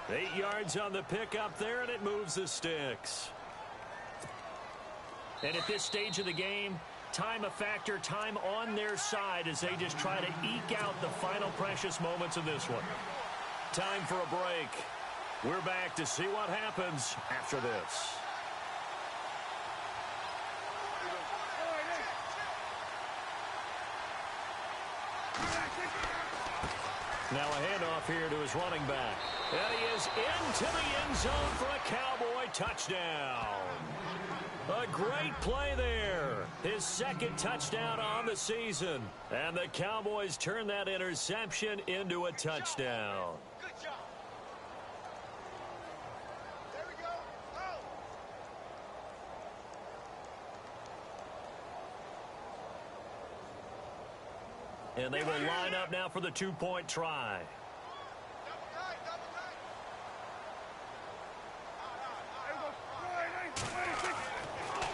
8 yards on the pickup there, and it moves the sticks. And at this stage of the game, time a factor, time on their side as they just try to eke out the final precious moments of this one. Time for a break. We're back to see what happens after this. Now a handoff here to his running back. And he is into the end zone for a Cowboy touchdown. A great play there. His 2nd touchdown on the season. And the Cowboys turn that interception into a touchdown. Good job. There we go. Oh. And they will line up now for the 2-point try.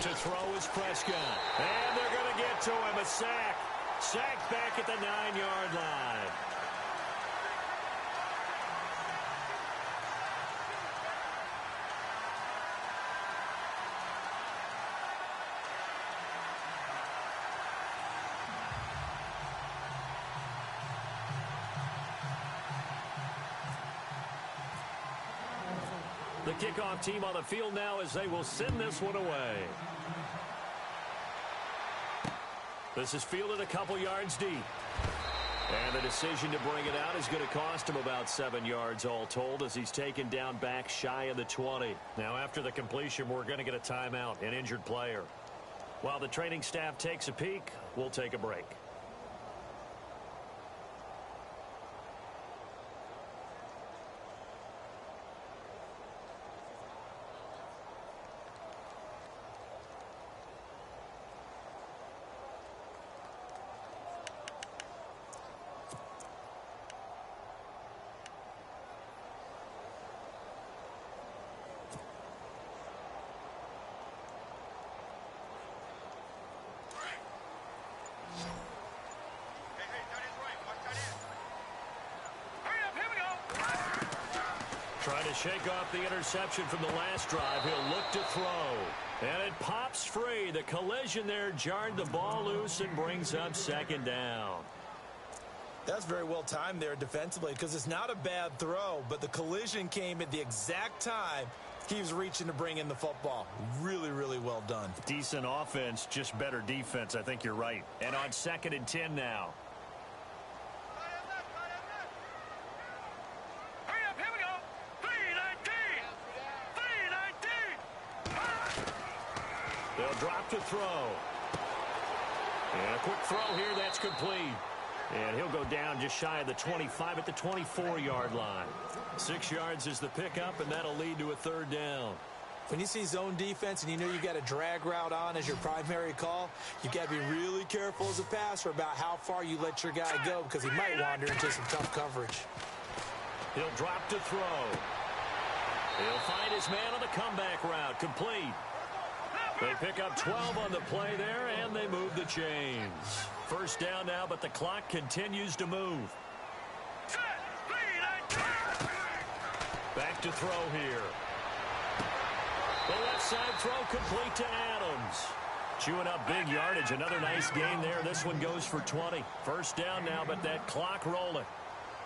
To throw is Prescott. And they're going to get to him. A sack. Sacked back at the 9-yard line. The kickoff team on the field now as they will send this one away. This is fielded a couple yards deep. And the decision to bring it out is going to cost him about 7 yards all told as he's taken down back shy of the 20. Now after the completion, we're going to get a timeout, an injured player. While the training staff takes a peek, we'll take a break. Trying to shake off the interception from the last drive. He'll look to throw. And it pops free. The collision there jarred the ball loose and brings up 2nd down. That's very well timed there defensively because it's not a bad throw, but the collision came at the exact time he was reaching to bring in the football. Really, really well done. Decent offense, just better defense. I think you're right. And on 2nd and 10 now. They'll drop to throw. And a quick throw here, that's complete. And he'll go down just shy of the 25 at the 24-yard line. 6 yards is the pickup, and that'll lead to a 3rd down. When you see zone defense and you know you got a drag route on as your primary call, you got to be really careful as a passer about how far you let your guy go because he might wander into some tough coverage. He'll drop to throw. He'll find his man on the comeback route. Complete. They pick up 12 on the play there, and they move the chains. 1st down now, but the clock continues to move. Back to throw here. The left side throw complete to Adams. Chewing up big yardage. Another nice gain there. This one goes for 20. 1st down now, but that clock rolling.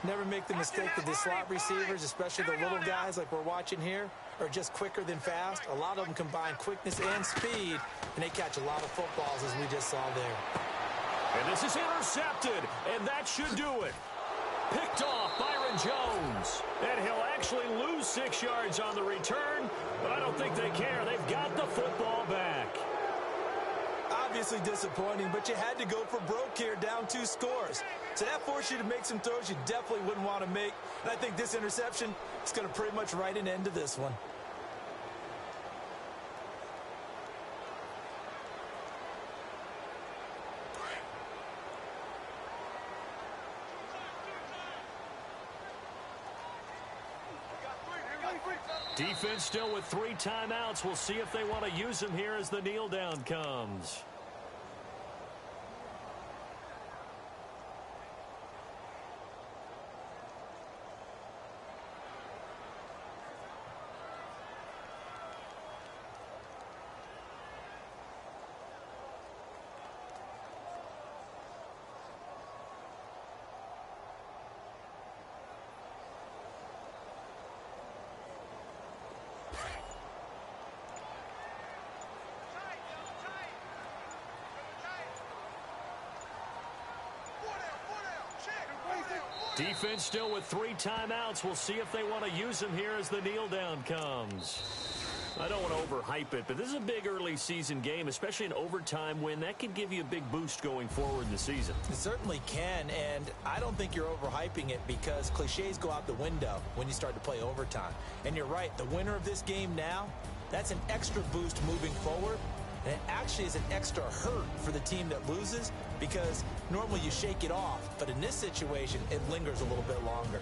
Never make the mistake that the slot receivers, especially the little guys like we're watching here, are just quicker than fast. A lot of them combine quickness and speed, and they catch a lot of footballs as we just saw there. And this is intercepted, and that should do it. Picked off Byron Jones. And he'll actually lose 6 yards on the return, but I don't think they care. They've got the football back. Obviously disappointing, but you had to go for broke here, down 2 scores. So that forced you to make some throws you definitely wouldn't want to make. And I think this interception is going to pretty much write an end to this one. Defense still with 3 timeouts. We'll see if they want to use them here as the kneel down comes. Defense still with 3 timeouts. We'll see if they want to use them here as the kneel down comes. I don't want to overhype it, but this is a big early season game, especially an overtime win. That can give you a big boost going forward in the season. It certainly can, and I don't think you're overhyping it because cliches go out the window when you start to play overtime. And you're right, the winner of this game now, that's an extra boost moving forward. And it actually is an extra hurt for the team that loses because normally you shake it off. But in this situation, it lingers a little bit longer.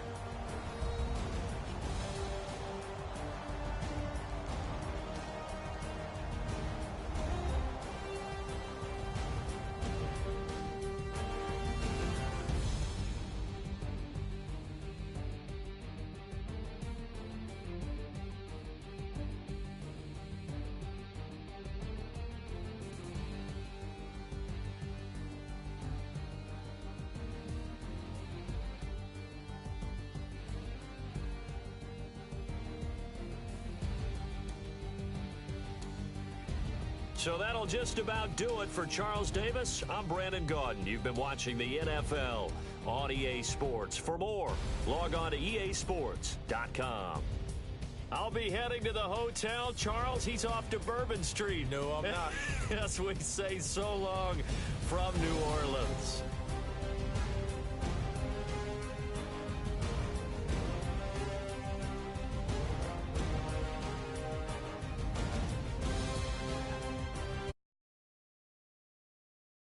So that'll just about do it for Charles Davis. I'm Brandon Gaudin. You've been watching the NFL on EA Sports. For more, log on to easports.com. I'll be heading to the hotel. Charles, he's off to Bourbon Street. No, I'm not. Yes, we say so long from New Orleans.